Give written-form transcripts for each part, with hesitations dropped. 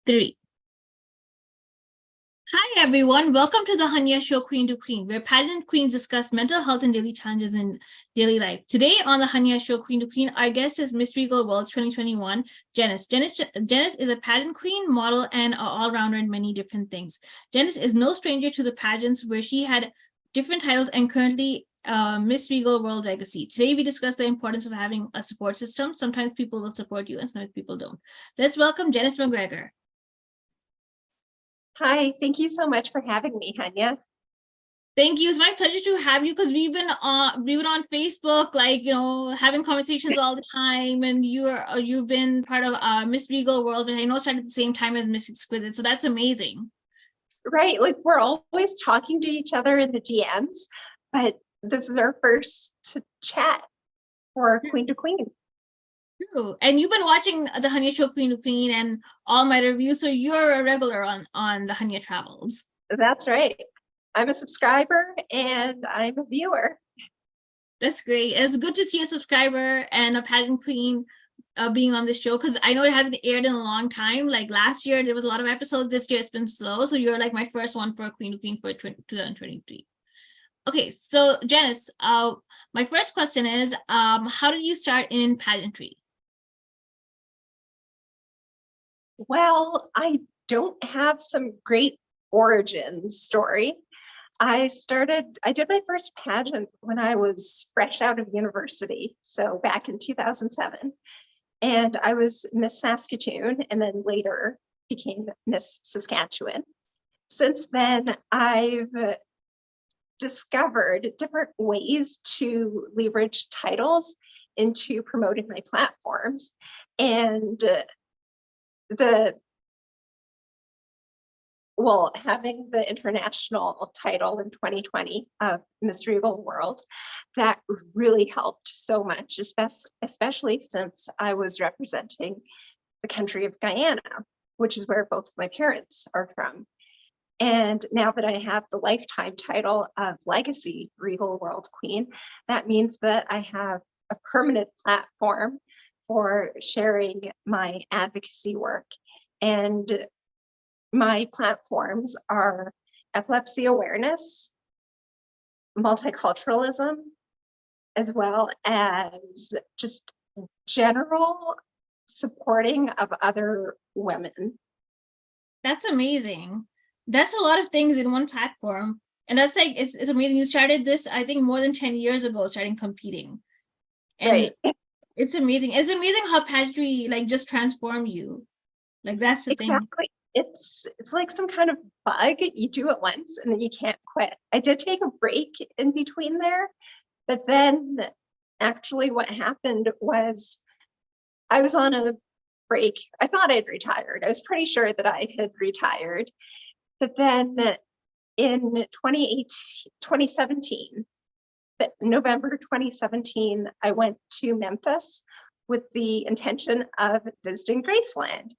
3. Hi, everyone. Welcome to the Hunyah Show, Queen to Queen, where pageant queens discuss mental health and daily challenges in daily life. Today on the Hunyah Show, Queen to Queen, our guest is Miss Regal World 2021, Janice. Janice is a pageant queen, model, and an all-rounder in many different things. Janice is no stranger to the pageants, where she had different titles and currently Miss Regal World Legacy. Today, we discuss the importance of having a support system. Sometimes people will support you and sometimes people don't. Let's welcome Janice MacGregor. Hi, thank you so much for having me, Hunyah. Thank you. It's my pleasure to have you because we've been on Facebook, having conversations all the time, and you've been part of Miss Regal World, and I know started at the same time as Miss Exquisite, so that's amazing. Right, like we're always talking to each other in the DMs, but this is our first chat for Queen to Queen. True. And you've been watching the Hunyah Show, Queen to Queen, and all my reviews, so you're a regular on the HunyahTravels. That's right. I'm a subscriber and I'm a viewer. That's great. It's good to see a subscriber and a pageant queen being on this show, because I know it hasn't aired in a long time. Like last year, there was a lot of episodes. This year, it's been slow. So you're like my first one for Queen to Queen for 2023. Okay, so Janice, my first question is, how did you start in pageantry? Well, I don't have some great origin story. I did my first pageant when I was fresh out of university, so back in 2007. And I was Miss Saskatoon and then later became Miss Saskatchewan. Since then, I've discovered different ways to leverage titles into promoting my platforms. And having the international title in 2020 of Miss Regal World, that really helped so much, especially since I was representing the country of Guyana, which is where both of my parents are from. And now that I have the lifetime title of Legacy Regal World Queen, that means that I have a permanent platform for sharing my advocacy work. And my platforms are epilepsy awareness, multiculturalism, as well as just general supporting of other women. That's amazing. That's a lot of things in one platform. And that's like, it's amazing. You started this, I think, more than 10 years ago, starting competing. And right. It's amazing. It's amazing how pageantry just transformed you. Like that's the thing. Exactly. It's like some kind of bug. You do it once and then you can't quit. I did take a break in between there, but then actually what happened was I was on a break. I thought I'd retired. I was pretty sure that I had retired. But then in 2017, November 2017, I went to Memphis with the intention of visiting Graceland.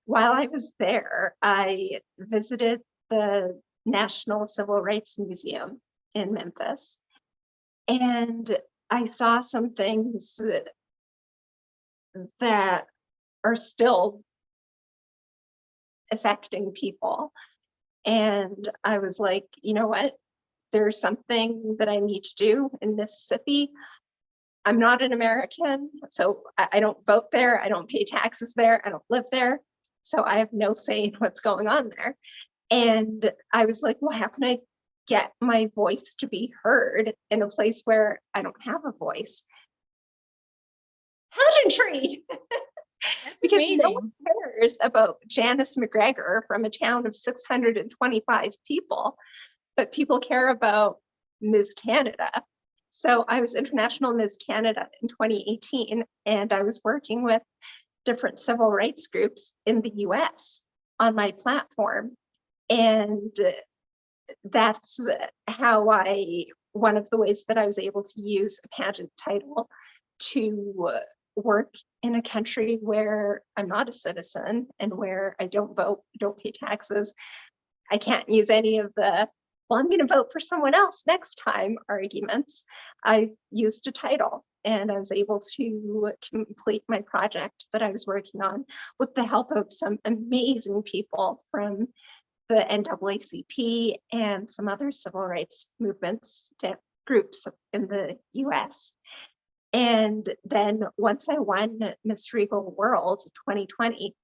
While I was there, I visited the National Civil Rights Museum in Memphis, and I saw some things that are still affecting people. And I was like, you know what? There's something that I need to do in Mississippi. I'm not an American, so I don't vote there. I don't pay taxes there. I don't live there. So I have no say in what's going on there. And I was like, well, how can I get my voice to be heard in a place where I don't have a voice? Pageantry! Because amazing. No one cares about Janice MacGregor from a town of 625 people, but people care about Miss Canada. So I was International Miss Canada in 2018, and I was working with different civil rights groups in the US on my platform. And that's how one of the ways that I was able to use a pageant title to work in a country where I'm not a citizen and where I don't vote, don't pay taxes. I can't use any of the, well, I'm going to vote for someone else next time arguments. I used a title and I was able to complete my project that I was working on with the help of some amazing people from the NAACP and some other civil rights movements groups in the US. And then once I won Miss Regal World 2020,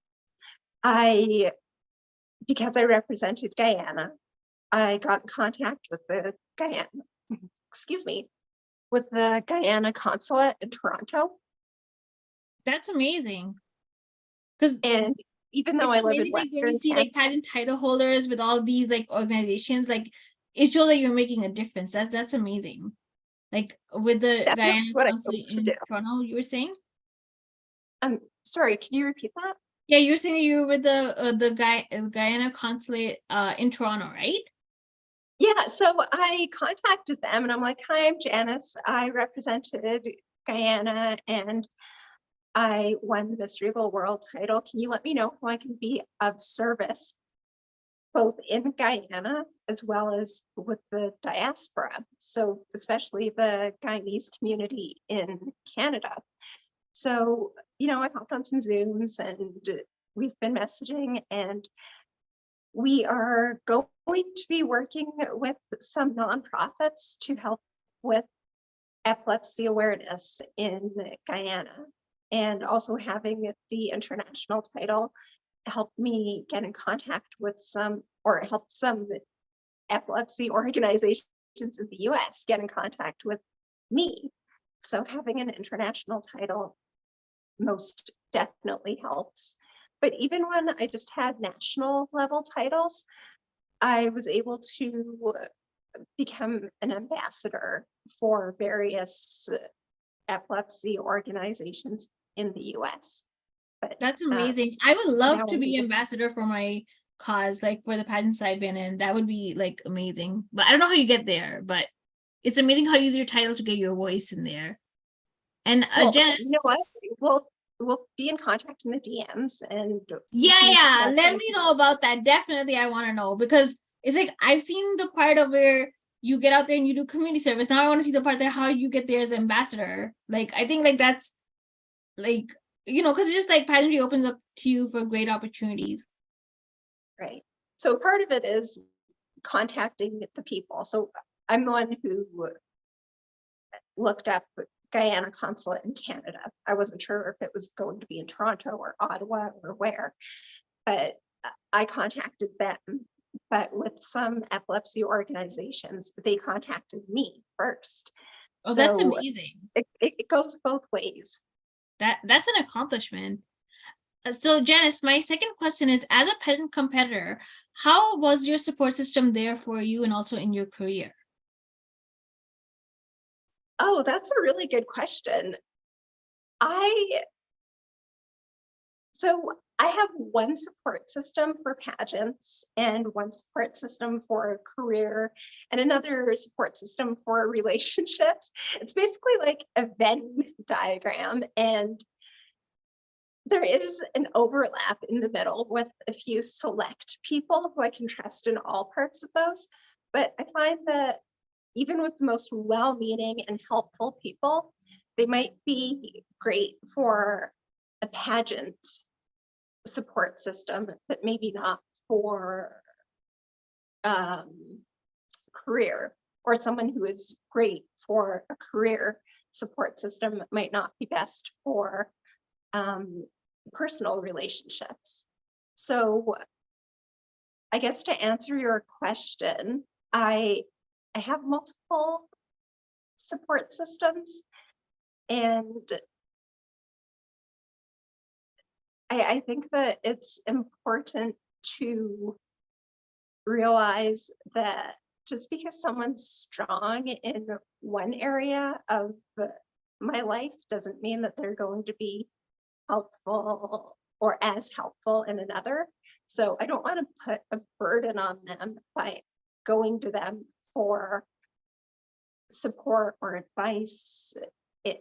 because I represented Guyana, I got in contact with the Guyana consulate in Toronto. That's amazing. Because And even though I live in Western, when you see Canada, like patent title holders with all these like organizations, like it shows that you're making a difference. That's amazing. Like with the Guyana consulate in Toronto, you were saying? Sorry, can you repeat that? Yeah, you're saying you were with the Guyana consulate in Toronto, right? Yeah, so I contacted them and I'm like, hi, I'm Janice. I represented Guyana and I won the Miss Regal World title. Can you let me know how I can be of service, both in Guyana as well as with the diaspora? So especially the Guyanese community in Canada. So, I hopped on some Zooms and we've been messaging, and we are going to be working with some nonprofits to help with epilepsy awareness in Guyana, and also having the international title helped me get in contact with help some epilepsy organizations in the US get in contact with me. So having an international title most definitely helps. But even when I just had national level titles, I was able to become an ambassador for various epilepsy organizations in the US. But that's amazing. I would love to be ambassador for my cause, like for the patents I've been in. That would be like amazing. But I don't know how you get there, but it's amazing how you use your title to get your voice in there. And Janice, you know what? We'll be in contact in the DMs, and yeah, let me know about that. Definitely, I want to know, because it's like I've seen the part of where you get out there and you do community service. Now I want to see the part that how you get there as ambassador. Like I think like that's like, because it's just like pageantry opens up to you for great opportunities. Right. So part of it is contacting the people. So I'm the one who looked up Guyana consulate in Canada. I wasn't sure if it was going to be in Toronto or Ottawa or where, but I contacted them. But with some epilepsy organizations, they contacted me first. Oh, so that's amazing. It goes both ways. That's an accomplishment. So Janice, my second question is, as a pageant competitor, how was your support system there for you and also in your career? Oh, that's a really good question. I have one support system for pageants and one support system for career and another support system for relationships. It's basically like a Venn diagram, and there is an overlap in the middle with a few select people who I can trust in all parts of those. But I find that even with the most well-meaning and helpful people, they might be great for a pageant support system, but maybe not for career, or someone who is great for a career support system might not be best for personal relationships. So I guess to answer your question, I have multiple support systems, and I think that it's important to realize that just because someone's strong in one area of my life doesn't mean that they're going to be helpful or as helpful in another. So I don't want to put a burden on them by going to them for support or advice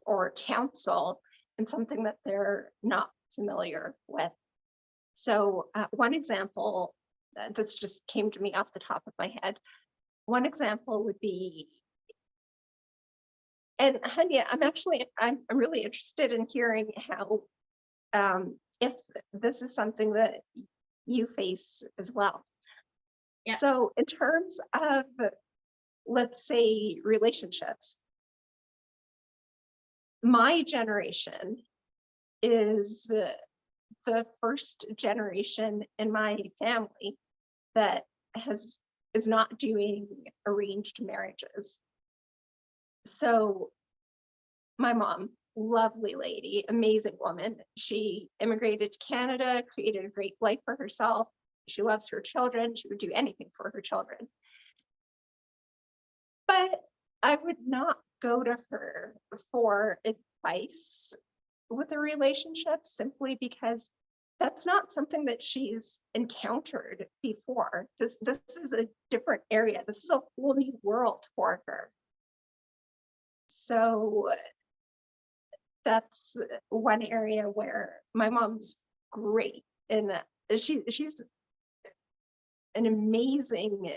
or counsel in something that they're not familiar with. So one example, this just came to me off the top of my head. One example would be And Hunyah, I'm really interested in hearing how, if this is something that you face as well. Yeah. So in terms of, let's say, relationships, my generation is the first generation in my family that is not doing arranged marriages. So my mom, lovely lady, amazing woman. She immigrated to Canada, created a great life for herself. She loves her children. She would do anything for her children. But I would not go to her for advice with a relationship simply because that's not something that she's encountered before. This is a different area. This is a whole new world for her. So that's one area where my mom's great, and she's an amazing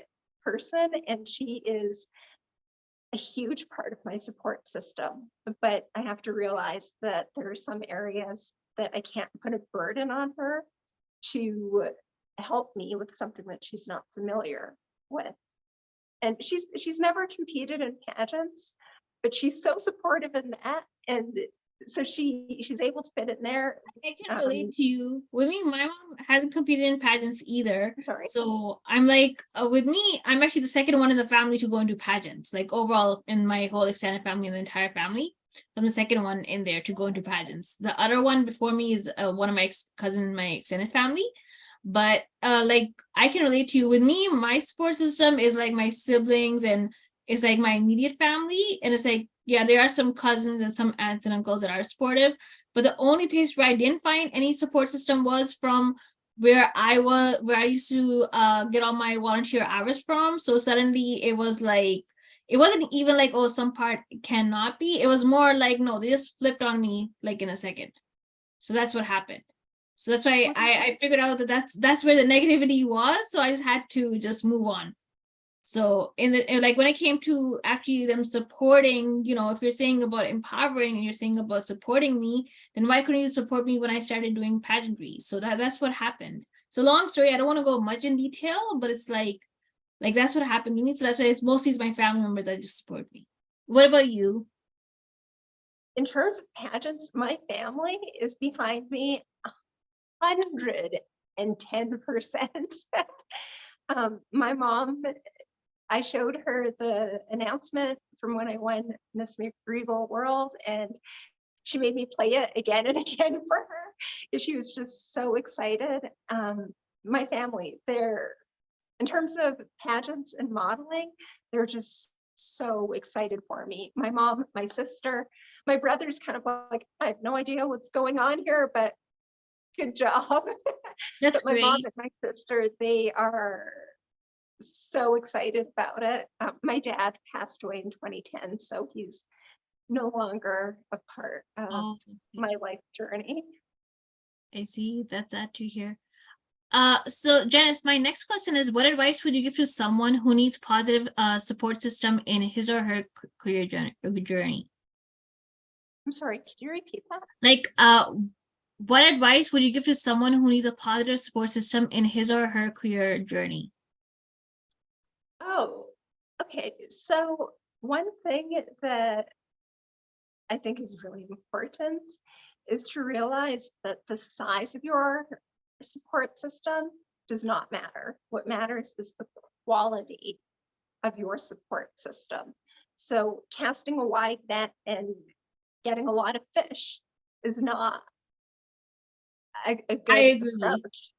person, and she is a huge part of my support system. But I have to realize that there are some areas that I can't put a burden on her to help me with something that she's not familiar with. And she's never competed in pageants, but she's so supportive in that. And so she's able to fit in there. I can relate to you. With me, my mom hasn't competed in pageants either. Sorry. So I'm like, with me, I'm actually the second one in the family to go into pageants. Like overall, in my whole extended family and the entire family, I'm the second one in there to go into pageants. The other one before me is one of my cousins in my extended family. But like I can relate to you. With me, my support system is like my siblings and it's like my immediate family. And it's like, yeah, there are some cousins and some aunts and uncles that are supportive. But the only place where I didn't find any support system was from where I used to get all my volunteer hours from. So suddenly it was like, it wasn't even like, oh, some part cannot be. It was more like, no, they just flipped on me like in a second. So that's what happened. So that's why I figured out that that's where the negativity was. So I just had to just move on. So like when it came to actually them supporting, you know, if you're saying about empowering and you're saying about supporting me, then why couldn't you support me when I started doing pageantry? So that's what happened. So long story, I don't want to go much in detail, but it's like that's what happened to me. So that's why it's mostly my family members that just support me. What about you? In terms of pageants, my family is behind me 110%. My mom, I showed her the announcement from when I won Miss Regal World, and she made me play it again and again for her because she was just so excited. My family, in terms of pageants and modeling, they're just so excited for me. My mom, my sister, my brother's kind of like, I have no idea what's going on here, but good job. That's but my great. mom and my sister, they are so excited about it. My dad passed away in 2010, so he's no longer a part of my life journey. I see. That's that to hear. So Janice, my next question is, what advice would you give to someone who needs positive support system in his or her career journey? I'm sorry, could you repeat that? Like, what advice would you give to someone who needs a positive support system in his or her career journey? Oh, okay. So one thing that I think is really important is to realize that the size of your support system does not matter. What matters is the quality of your support system. So casting a wide net and getting a lot of fish is not a good approach.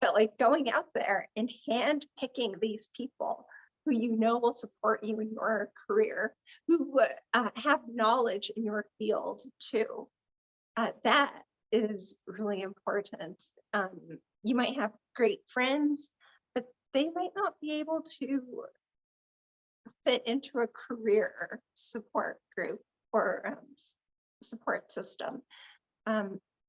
But like going out there and hand picking these people who you know will support you in your career, who have knowledge in your field too, that is really important. You might have great friends, but they might not be able to fit into a career support group or support system.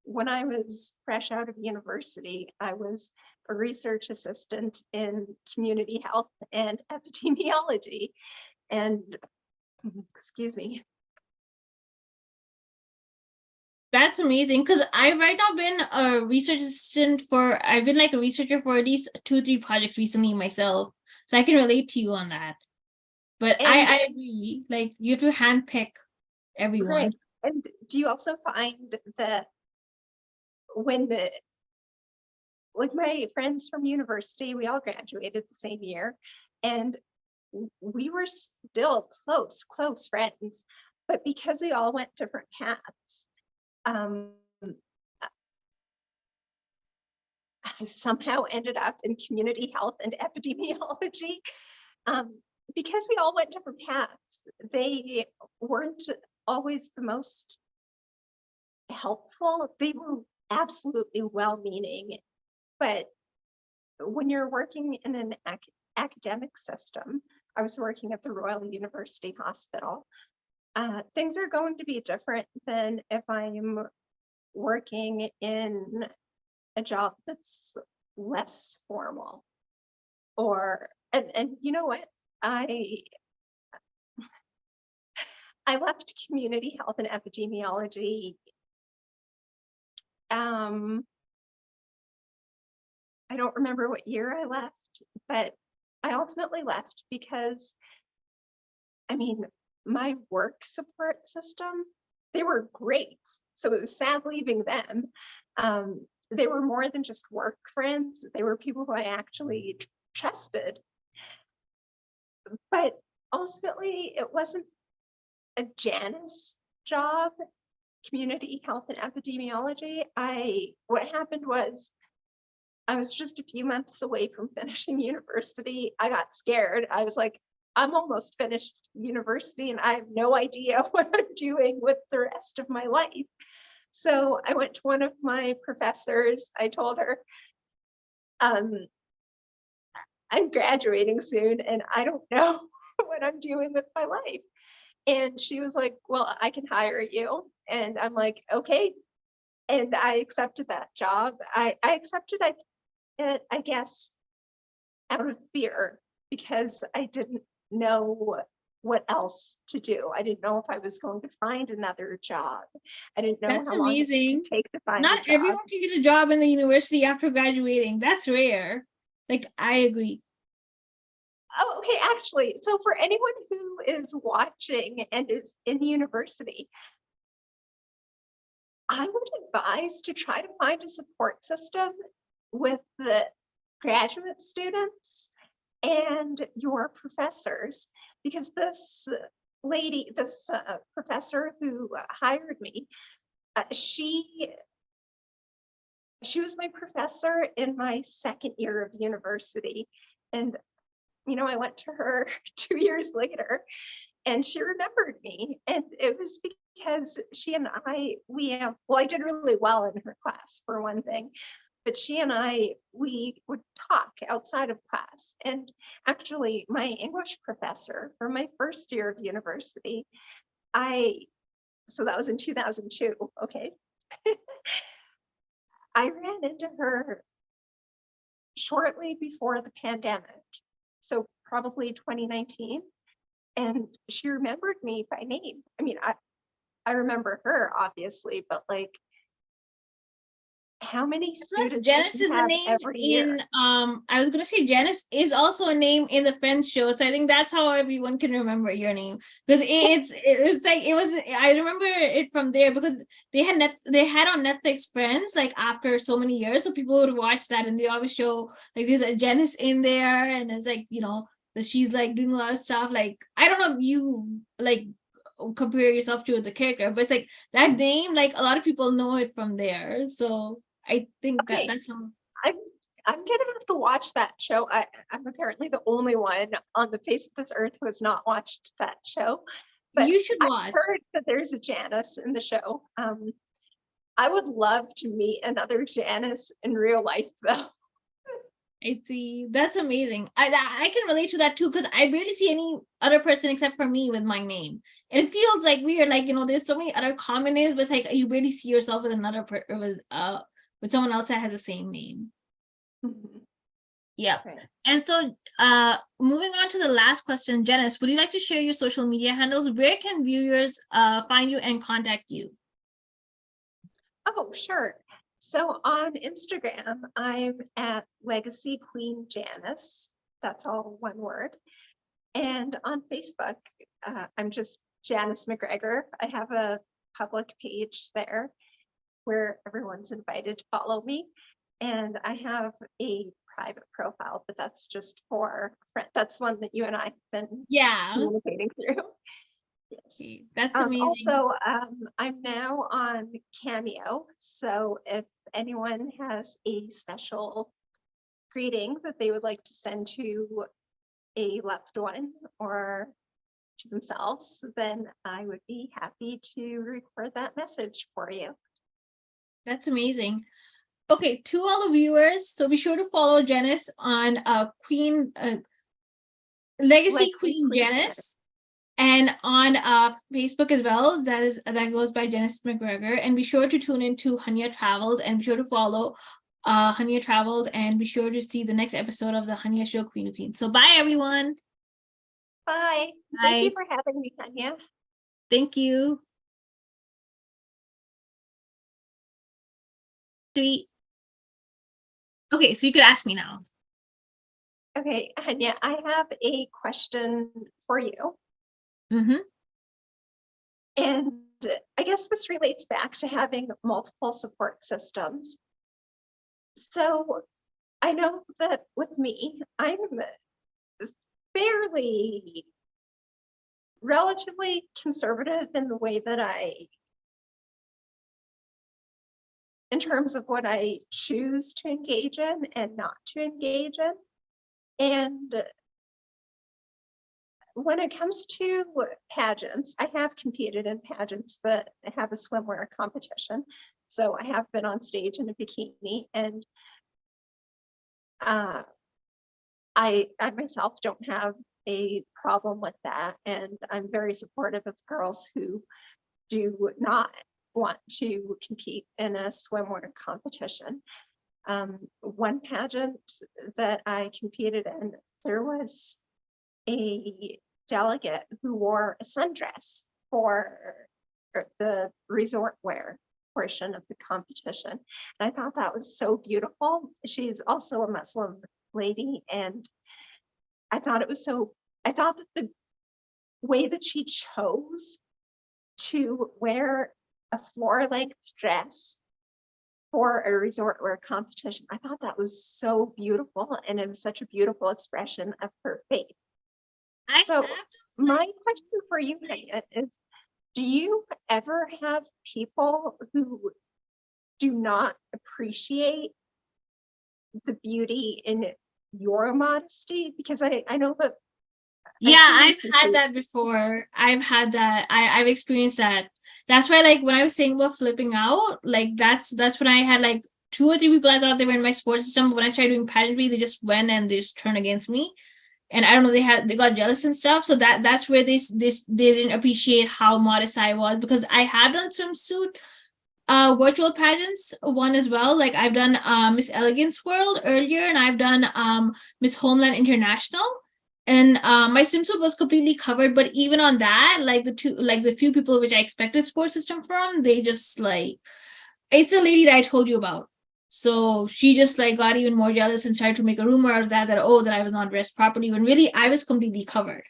When I was fresh out of university, I was a research assistant in community health and epidemiology. And excuse me, That's amazing, because I've right now been a research assistant I've been like a researcher for at least 2-3 projects recently myself. So I can relate to you on that. But And I agree, like you have to handpick everyone. right. And do you also find that when like my friends from university, we all graduated the same year, and we were still close friends, but because we all went different paths, I somehow ended up in community health and epidemiology. Because we all went different paths, they weren't always the most helpful. They were absolutely well-meaning, but when you're working in an academic system, I was working at the Royal University Hospital, things are going to be different than if I'm working in a job that's less formal. Or, and you know what? I left community health and epidemiology. I don't remember what year I left, but I ultimately left because, I mean, my work support system, they were great. So it was sad leaving them. They were more than just work friends. They were people who I actually trusted. But ultimately, it wasn't a Janice job, community health and epidemiology. What happened was I was just a few months away from finishing university. I got scared. I was like, I'm almost finished university and I have no idea what I'm doing with the rest of my life. So I went to one of my professors. I told her, I'm graduating soon and I don't know what I'm doing with my life. And she was like, well, I can hire you. And I'm like, okay. And I accepted that job. I accepted it, I guess, out of fear, because I didn't know what else to do. I didn't know if I was going to find another job. I didn't know That's how long it amazing. would take to find a Not job. everyone can get a job in the university after graduating. That's rare. Like, I agree. Oh, okay, actually, so for anyone who is watching and is in the university, I would advise to try to find a support system with the graduate students and your professors, because this lady, this professor who hired me, she was my professor in my second year of university. And, you know, I went to her 2 years later and she remembered me. And it was because she and I, well, I did really well in her class for one thing, but she and I, we would talk outside of class. And actually my English professor for my first year of university, so that was in 2002, okay. I ran into her shortly before the pandemic, so probably 2019, and she remembered me by name. I mean, I remember her obviously, but like, how many Plus, students does Janice she is a have name every year? in I was gonna say Janice is also a name in the Friends show. So I think that's how everyone can remember your name. Because it's like it was I remember it from there because they had on Netflix Friends like after so many years. So people would watch that and they always show like there's a Janice in there and it's like, you know, that she's like doing a lot of stuff. Like I don't know if you like compare yourself to the character, but it's like that name, like a lot of people know it from there. So I think that Okay, that's how. I'm gonna have to watch that show. I'm apparently the only one on the face of this earth who has not watched that show, but You should I've watch. heard that there's a Janice in the show. I would love to meet another Janice in real life though. I see. That's amazing. I can relate to that too because I barely see any other person except for me with my name. And it feels like weird. Like, you know, there's so many other common names, but it's like you barely see yourself with with someone else that has the same name. Mhm. Yep. Right. And so moving on to the last question, Janice, would you like to share your social media handles? Where can viewers find you and contact you? Oh, sure. So on Instagram, I'm at Legacyqueenjanice. That's all one word. And on Facebook, I'm just Janice MacGregor. I have a public page there where everyone's invited to follow me. And I have a private profile, but that's just for friends. That's one that you and I have been communicating through. Yes. That's amazing. Also, I'm now on Cameo. So if anyone has a special greeting that they would like to send to a loved one or to themselves, then I would be happy to record that message for you. That's amazing. Okay, to all the viewers, so be sure to follow Janice on Legacy Queen Janice, and on Facebook as well. That goes by Janice MacGregor. And be sure to tune into HunyahTravels, and be sure to follow HunyahTravels, and be sure to see the next episode of the Hunyah Show, Queen of Queens. So bye, everyone. Bye. Thank you for having me, Hunyah. Thank you. 3. Okay, so you could ask me now. Okay, Hunyah, I have a question for you. Mm-hmm. And I guess this relates back to having multiple support systems. So I know that with me, I'm fairly relatively conservative in the way that in terms of what I choose to engage in and not to engage in. And when it comes to pageants, I have competed in pageants that have a swimwear competition. So I have been on stage in a bikini, and I myself don't have a problem with that. And I'm very supportive of girls who do not want to compete in a swimwear competition. One pageant that I competed in, there was a delegate who wore a sundress for the resort wear portion of the competition. And I thought that was so beautiful. She's also a Muslim lady, and I thought that the way that she chose to wear a floor-length dress for a resort wear competition, I thought that was so beautiful, and it was such a beautiful expression of her faith. So my question for you, Hunyah, is, do you ever have people who do not appreciate the beauty in your modesty? Because I know that. Yeah, I've had that before. I've had that. I've experienced that. That's why, like, when I was saying about flipping out, like that's when I had like 2 or 3 people I thought they were in my support system, but when I started doing pageantry, they just went and they just turned against me. And I don't know, they got jealous and stuff. So that's where they didn't appreciate how modest I was, because I have done swimsuit virtual pageants one as well. Like I've done Miss Elegance World earlier, and I've done Miss Homeland International. And my swimsuit was completely covered, but even on that, like the few people which I expected support system from, they just like, it's the lady that I told you about. So she just like got even more jealous and started to make a rumor out of that that I was not dressed properly, when really I was completely covered.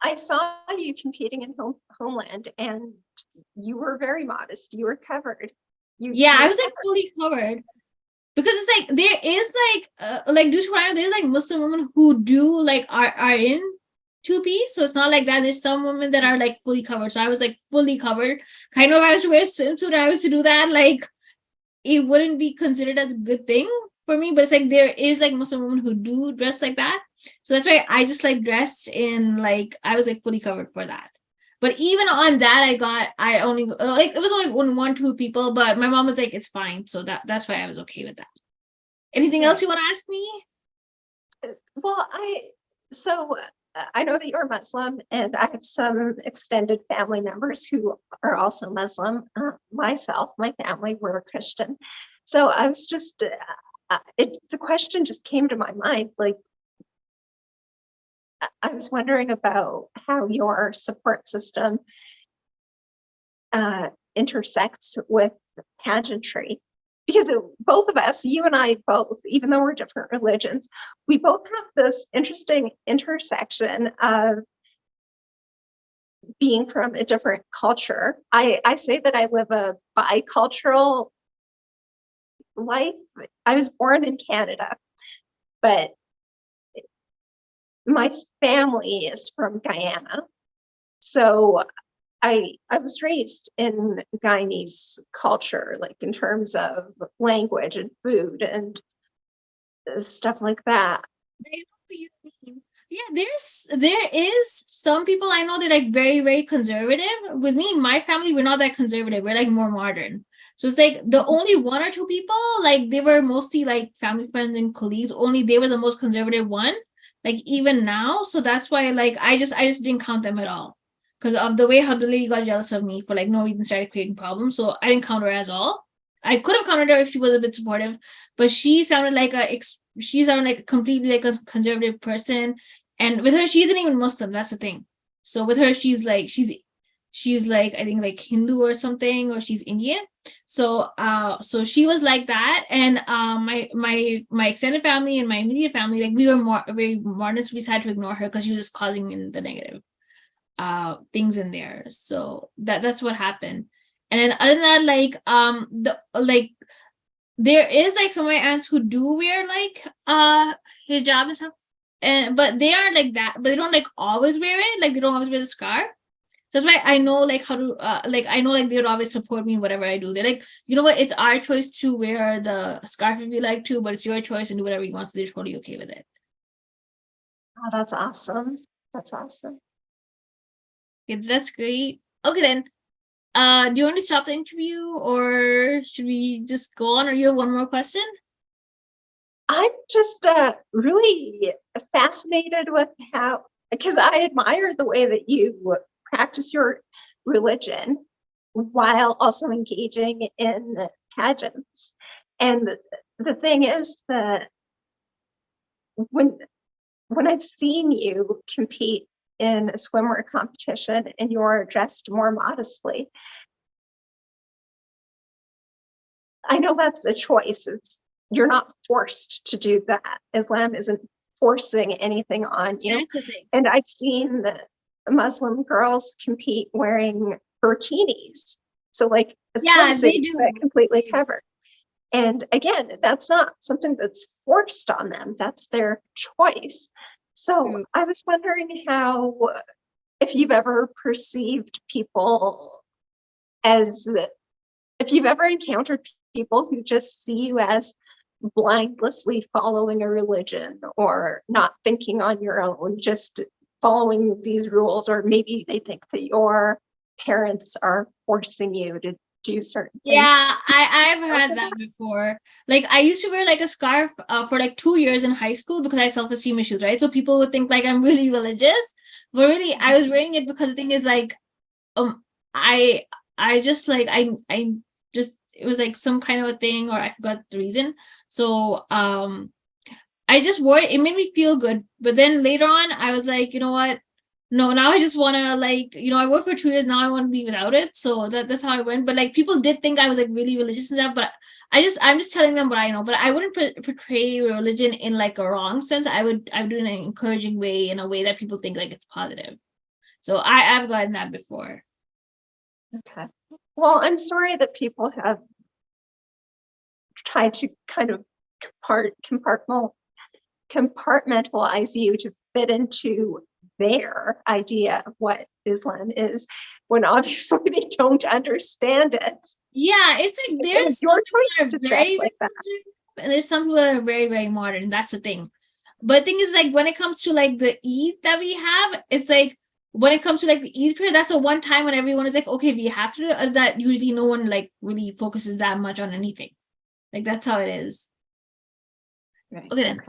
I saw you competing in Homeland, and you were very modest. You were covered. I was like fully covered, because it's like there is like due to what I know, there's like Muslim women who do like are in 2-piece. So it's not like that. There's some women that are like fully covered. So I was like fully covered. Kind of, if I was to wear a swimsuit, I was to do that, like it wouldn't be considered as a good thing for me. But it's like there is like Muslim women who do dress like that. So that's why I just like dressed in like, I was like fully covered for that. But even on that, I only like, it was only 1-2 people, but my mom was like, it's fine. So that's why I was okay with that. Anything else you want to ask me? Well, I know that you're Muslim, and I have some extended family members who are also Muslim. Myself, my family, we're Christian. So I was just, the question just came to my mind. Like, I was wondering about how your support system intersects with pageantry. Because both of us, you and I both, even though we're different religions, we both have this interesting intersection of being from a different culture. I say that I live a bicultural life. I was born in Canada, but my family is from Guyana. So I was raised in Guyanese culture, like in terms of language and food and stuff like that. I know what you mean. Yeah, there is some people I know they're like very, very conservative. With me, my family, we're not that conservative. We're like more modern. So it's like the only one or two people, like they were mostly like family friends and colleagues. Only they were the most conservative one, like even now. So that's why like I just didn't count them at all. Because of the way how the lady got jealous of me for like no reason, started creating problems. So I didn't count her at all. I could have counted her if she was a bit supportive, but she sounded like completely like a conservative person. And with her, she isn't even Muslim. That's the thing. So with her, she's like I think like Hindu or something, or she's Indian. So so she was like that. And my extended family and my immediate family, like we were very modern, so we decided to ignore her because she was just causing in the negative things in there. So that's what happened. And then other than that, like there is like some of my aunts who do wear like hijab and stuff, but they are like that, but they don't like always wear it, like they don't always wear the scarf. So that's why I know like how to like I know like they would always support me in whatever I do. They're like, you know what, it's our choice to wear the scarf if you like to, but it's your choice and do whatever you want. So they're totally okay with it. Oh, that's awesome. That's awesome. Okay, that's great. Okay then. Do you want to stop the interview or should we just go on, or you have one more question? I'm just really fascinated with how, because I admire the way that you practice your religion while also engaging in pageants. And the thing is that when I've seen you compete in a swimwear competition and you're dressed more modestly, I know that's a choice. You're not forced to do that. Islam isn't forcing anything on you. That's the thing. And I've seen the Muslim girls compete wearing burkinis. So like a swimsuit that completely covered. And again, that's not something that's forced on them. That's their choice. So I was wondering if you've ever perceived people if you've ever encountered people who just see you as blindlessly following a religion or not thinking on your own, just following these rules, or maybe they think that your parents are forcing you to do certain things. Yeah, I've heard that before. Like I used to wear like a scarf for like 2 years in high school because I had self-esteem issues, right? So people would think like I'm really religious, but really I was wearing it because the thing is like I just like I just, it was like some kind of a thing, or I forgot the reason. So I just wore it. It made me feel good. But then later on, I was like, you know what? No, now I just want to like, you know, I worked for 2 years. Now I want to be without it. So that's how I went. But like people did think I was like really religious and stuff. But I'm just telling them what I know. But I wouldn't portray religion in like a wrong sense. I would do it in an encouraging way, in a way that people think like it's positive. So I've gotten that before. Okay. Well, I'm sorry that people have tried to kind of compartmentalize you to fit into their idea of what Islam is, when obviously they don't understand it. Yeah, it's like there's your choice to dress like that. And there's some people that are very, very modern. That's the thing. But the thing is, like, when it comes to like the Eid that we have, it's like when it comes to like the Eid period, that's the one time when everyone is like, okay, we have to do it. That usually no one like really focuses that much on anything. Like that's how it is. Right. Okay, then